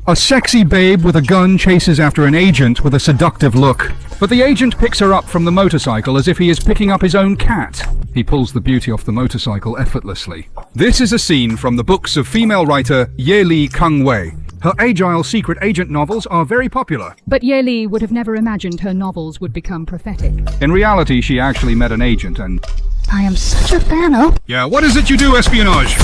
A sexy babe with a gun chases after an agent with a seductive look. But the agent picks her up from the motorcycle as if he is picking up his own cat. He pulls the beauty off the motorcycle effortlessly. This is a scene from the books of female writer Ye Li Kung-wei. Her Argylle secret agent novels are very popular. But Ye Li would have never imagined her novels would become prophetic. In reality, she actually met an agent and... I am such a fan of... Yeah, what is it you do, espionage?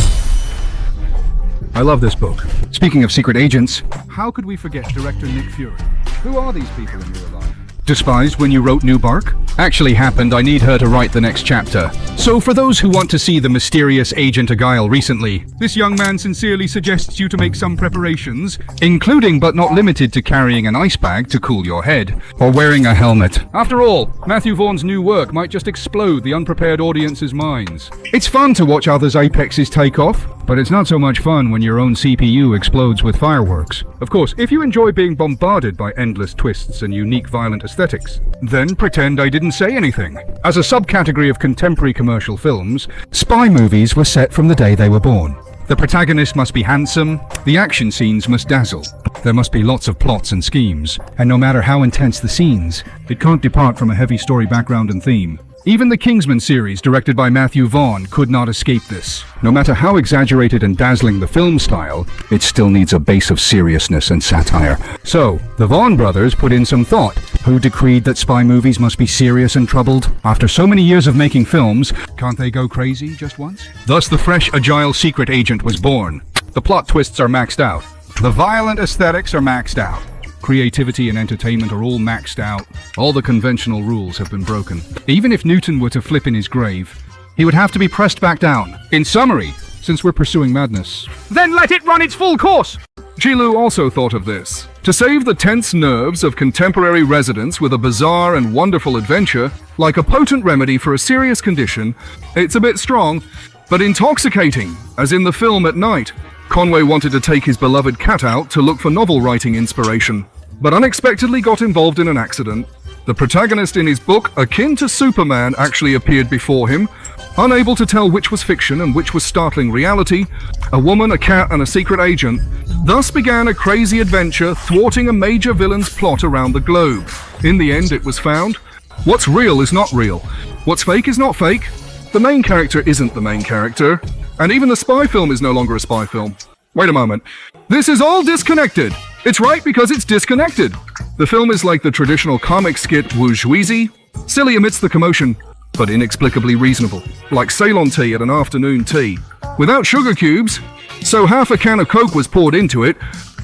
I love this book. Speaking of secret agents, how could we forget director Nick Fury? Who are these people in real life? Despised when you wrote New Bark? Actually happened, I need her to write the next chapter. So for those who want to see the Mysterious Agent of Argyle recently, this young man sincerely suggests you to make some preparations, including but not limited to carrying an ice bag to cool your head, or wearing a helmet. After all, Matthew Vaughn's new work might just explode the unprepared audience's minds. It's fun to watch others' apexes take off, but it's not so much fun when your own CPU explodes with fireworks. Of course, if you enjoy being bombarded by endless twists and unique violent aesthetics, then pretend I didn't say anything. As a subcategory of contemporary commercial films, spy movies were set from the day they were born. The protagonist must be handsome, the action scenes must dazzle. There must be lots of plots and schemes, and no matter how intense the scenes, it can't depart from a heavy story background and theme. Even the Kingsman series, directed by Matthew Vaughn, could not escape this. No matter how exaggerated and dazzling the film style, it still needs a base of seriousness and satire. So, the Vaughn brothers put in some thought. Who decreed that spy movies must be serious and troubled? After so many years of making films, can't they go crazy just once? Thus the fresh Argylle secret agent was born. The plot twists are maxed out. The violent aesthetics are maxed out. Creativity and entertainment are all maxed out. All the conventional rules have been broken. Even if Newton were to flip in his grave, he would have to be pressed back down. In summary, since we're pursuing madness, then let it run its full course! Jilu also thought of this. To save the tense nerves of contemporary residents with a bizarre and wonderful adventure, like a potent remedy for a serious condition, it's a bit strong, but intoxicating, as in the film at night. Conway wanted to take his beloved cat out to look for novel writing inspiration, but unexpectedly got involved in an accident. The protagonist in his book, akin to Superman, actually appeared before him, unable to tell which was fiction and which was startling reality. A woman, a cat, and a secret agent. Thus began a crazy adventure thwarting a major villain's plot around the globe. In the end, it was found. What's real is not real. What's fake is not fake. The main character isn't the main character. And even the spy film is no longer a spy film. Wait a moment. This is all disconnected. It's right because it's disconnected. The film is like the traditional comic skit Wujuizi, silly amidst the commotion, but inexplicably reasonable. Like Ceylon tea at an afternoon tea. Without sugar cubes, so half a can of Coke was poured into it,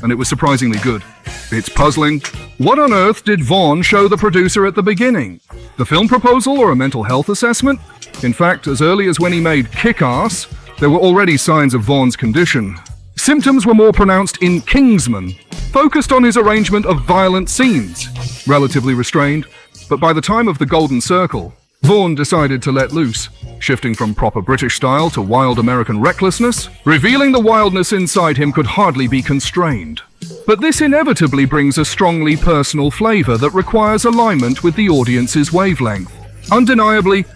and it was surprisingly good. It's puzzling. What on earth did Vaughn show the producer at the beginning? The film proposal or a mental health assessment? In fact, as early as when he made Kick-Ass, there were already signs of Vaughn's condition. Symptoms were more pronounced in Kingsman, focused on his arrangement of violent scenes. Relatively restrained, but by the time of The Golden Circle, Vaughn decided to let loose, shifting from proper British style to wild American recklessness, revealing the wildness inside him could hardly be constrained. But this inevitably brings a strongly personal flavor that requires alignment with the audience's wavelength. Undeniably,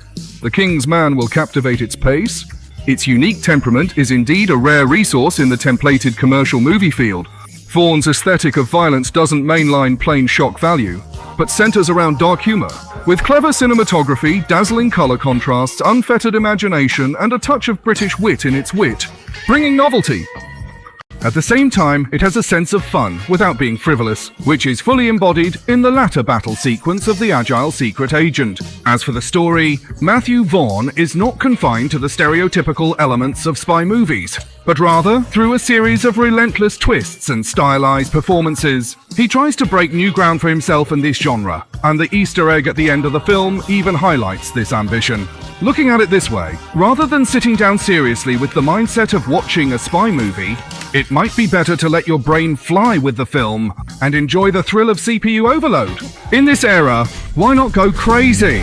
The King's Man will captivate its pace. Its unique temperament is indeed a rare resource in the templated commercial movie field. Vaughn's aesthetic of violence doesn't mainline plain shock value, but centers around dark humor, with clever cinematography, dazzling color contrasts, unfettered imagination, and a touch of British wit in its wit, bringing novelty. At the same time, it has a sense of fun without being frivolous, which is fully embodied in the latter battle sequence of the Argylle secret agent. As for the story, Matthew Vaughn is not confined to the stereotypical elements of spy movies, but rather through a series of relentless twists and stylized performances. He tries to break new ground for himself in this genre, and the Easter egg at the end of the film even highlights this ambition. Looking at it this way, rather than sitting down seriously with the mindset of watching a spy movie, it might be better to let your brain fly with the film and enjoy the thrill of CPU overload. In this era, why not go crazy?